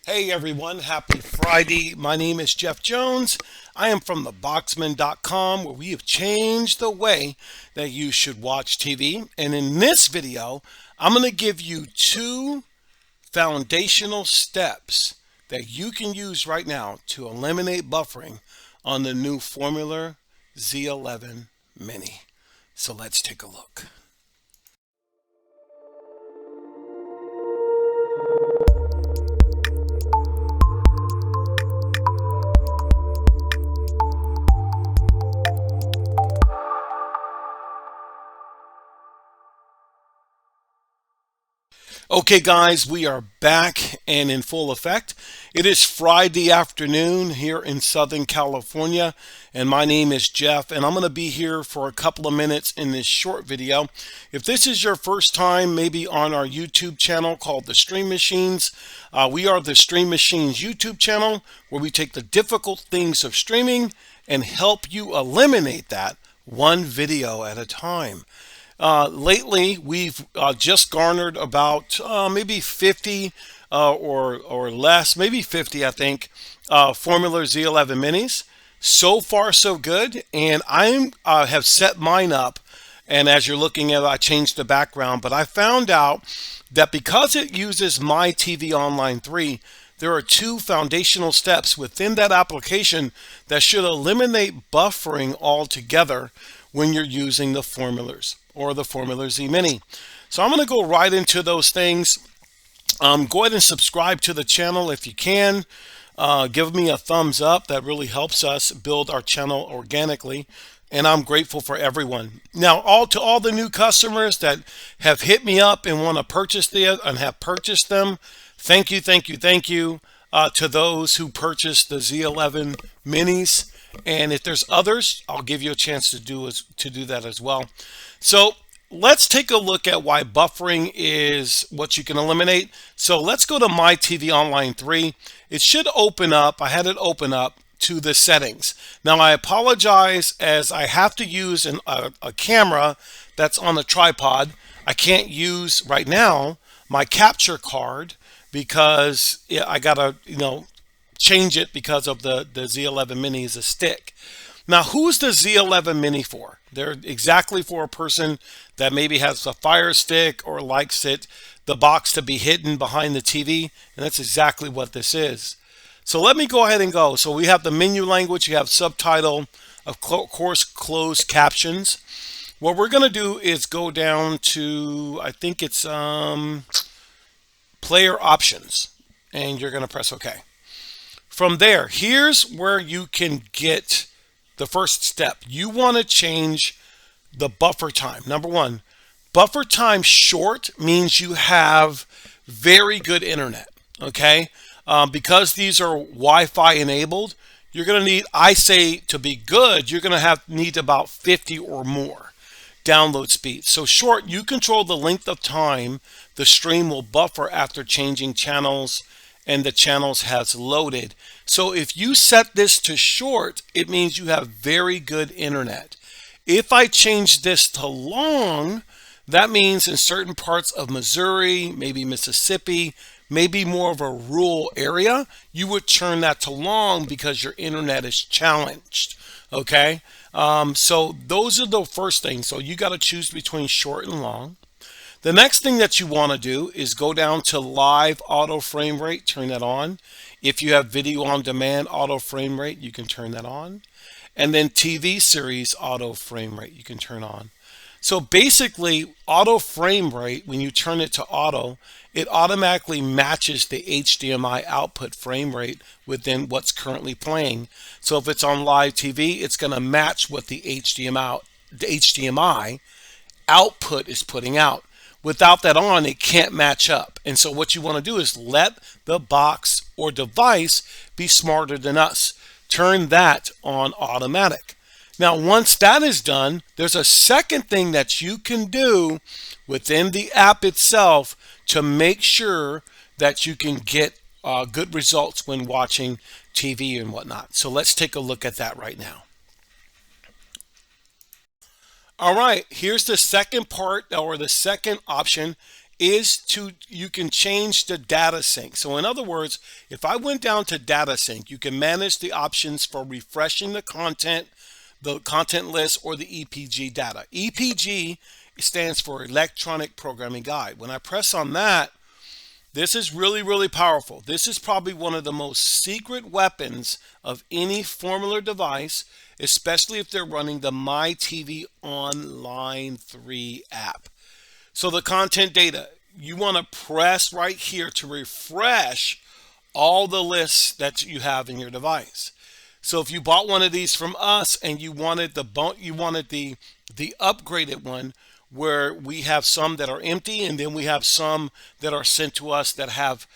Hey everyone, happy Friday. My name is Jeff Jones. I am from theboxman.com where we have changed the way that you should watch TV. And in this video, I'm going to give you two foundational steps that you can use right now to eliminate buffering on the new Formuler Z11 Mini. So let's take a look. Okay, guys, we are back and in full effect. It is Friday afternoon here in Southern California, and my name is Jeff, and I'm going to be here for a couple of minutes in this short video. If this is your first time, maybe on our YouTube channel called The Stream Machines, we are the Stream Machines YouTube channel where we take the difficult things of streaming and help you eliminate that one video at a time. Lately, we've just garnered about maybe 50 or less, maybe 50, I think, Formuler Z11 minis. So far, so good. And I have set mine up. And as you're looking at it, I changed the background. But I found out that because it uses My TV Online 3, there are two foundational steps within that application that should eliminate buffering altogether when you're using the formulas or the Formuler Z Mini. So I'm going to go right into those things. Go ahead and subscribe to the channel if you can. Give me a thumbs up. That really helps us build our channel organically. And I'm grateful for everyone. Now, to all the new customers that have hit me up and want to purchase and have purchased them, thank you, thank you, thank you. To those who purchased the Z11 minis. And if there's others, I'll give you a chance to do that as well. So let's take a look at why buffering is what you can eliminate. So let's go to My TV Online 3. It should open up. I had it open up to the settings. Now I apologize as I have to use a camera that's on a tripod. I can't use right now my capture card because I gotta change it because of the Z11 Mini is a stick. Now, who's the Z11 Mini for? They're exactly for a person that maybe has a Fire Stick or likes the box to be hidden behind the TV, and that's exactly what this is. So let me go ahead and go. So we have the menu language, you have subtitle, of course, closed captions. What we're going to do is go down to, I think it's player options, and you're going to press OK. From there, here's where you can get the first step. You want to change the buffer time. Number one, buffer time short means you have very good internet. Okay, because these are Wi-Fi enabled, you're going to need, I say, to be good, you're going to need about 50 or more download speed. So short, you control the length of time the stream will buffer after changing channels and the channels has loaded. So if you set this to short, it means you have very good internet. If I change this to long, that means in certain parts of Missouri, maybe Mississippi, maybe more of a rural area, you would turn that to long because your internet is challenged. Okay, so those are the first things. So you got to choose between short and long. The next thing that you want to do is go down to live auto frame rate, turn that on. If you have video on demand auto frame rate, you can turn that on. And then TV series auto frame rate, you can turn on. So basically, auto frame rate, when you turn it to auto, it automatically matches the HDMI output frame rate within what's currently playing. So if it's on live TV, it's going to match what the HDMI output is putting out. Without that on, it can't match up. And so what you want to do is let the box or device be smarter than us. Turn that on automatic. Now, once that is done, there's a second thing that you can do within the app itself to make sure that you can get good results when watching TV and whatnot. So let's take a look at that right now. All right, here's the second part, or the second option, is you can change the data sync. So in other words, if I went down to data sync, you can manage the options for refreshing the content list, or the EPG data. EPG stands for Electronic Programming Guide. When I press on that, this is really, really powerful. This is probably one of the most secret weapons of any Formuler device, especially if they're running the MyTV Online 3 app. So the content data, you want to press right here to refresh all the lists that you have in your device. So if you bought one of these from us and you wanted the upgraded one, where we have some that are empty and then we have some that are sent to us that have,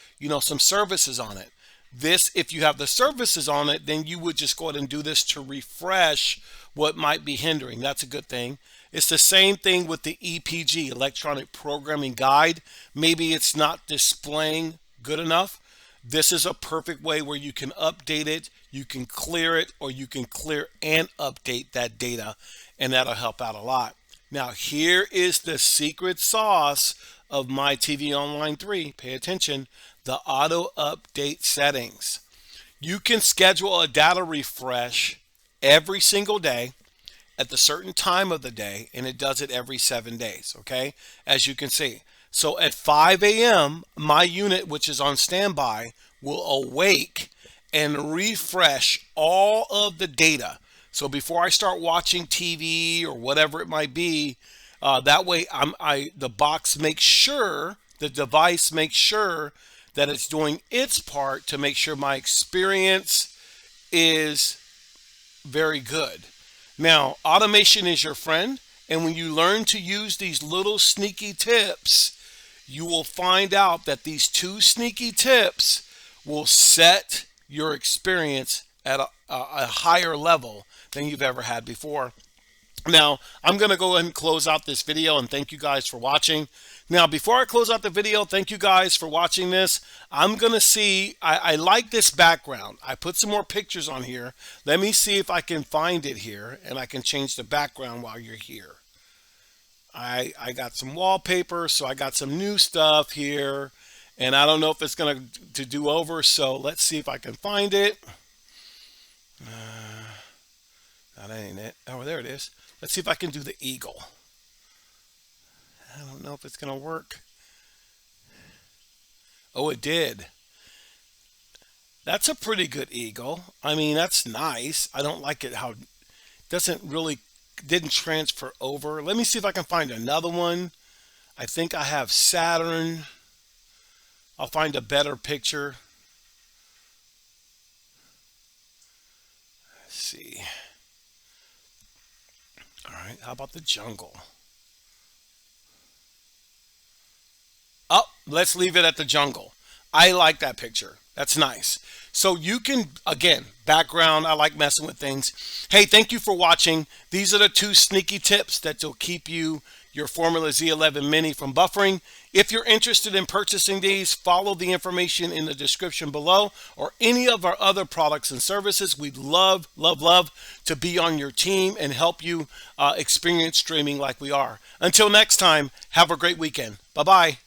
some services on it. This, if you have the services on it, then you would just go ahead and do this to refresh what might be hindering. That's a good thing. It's the same thing with the EPG, Electronic Programming Guide. Maybe it's not displaying good enough. This is a perfect way where you can update it, you can clear it, or you can clear and update that data, and that'll help out a lot. Now, here is the secret sauce of MyTV Online 3. Pay attention, the auto update settings. You can schedule a data refresh every single day at the certain time of the day, and it does it every 7 days, okay? As you can see. So at 5 a.m., my unit, which is on standby, will awake and refresh all of the data. So before I start watching TV or whatever it might be, that way the box makes sure, the device makes sure that it's doing its part to make sure my experience is very good. Now, automation is your friend, and when you learn to use these little sneaky tips, you will find out that these 2 sneaky tips will set your experience at a higher level than you've ever had before. Now, I'm going to go ahead and close out this video and thank you guys for watching. Now, before I close out the video, thank you guys for watching this. I'm going to see, I like this background. I put some more pictures on here. Let me see if I can find it here, and I can change the background while you're here. I got some wallpaper, so I got some new stuff here, and I don't know if it's going to do over, so let's see if I can find it. That ain't it. Oh, there it is. Let's see if I can do the eagle. I don't know if it's going to work. Oh, it did. That's a pretty good eagle. I mean, that's nice. I don't like it how it didn't transfer over. Let me see if I can find another one. I think I have Saturn. I'll find a better picture. Let's see. All right, how about the jungle? Oh, let's leave it at the jungle. I like that picture. That's nice. So you can, again, background, I like messing with things. Hey, thank you for watching. These are the 2 sneaky tips that will keep your Formuler Z11 Mini from buffering. If you're interested in purchasing these, follow the information in the description below, or any of our other products and services. We'd love, love, love to be on your team and help you experience streaming like we are. Until next time, have a great weekend. Bye-bye.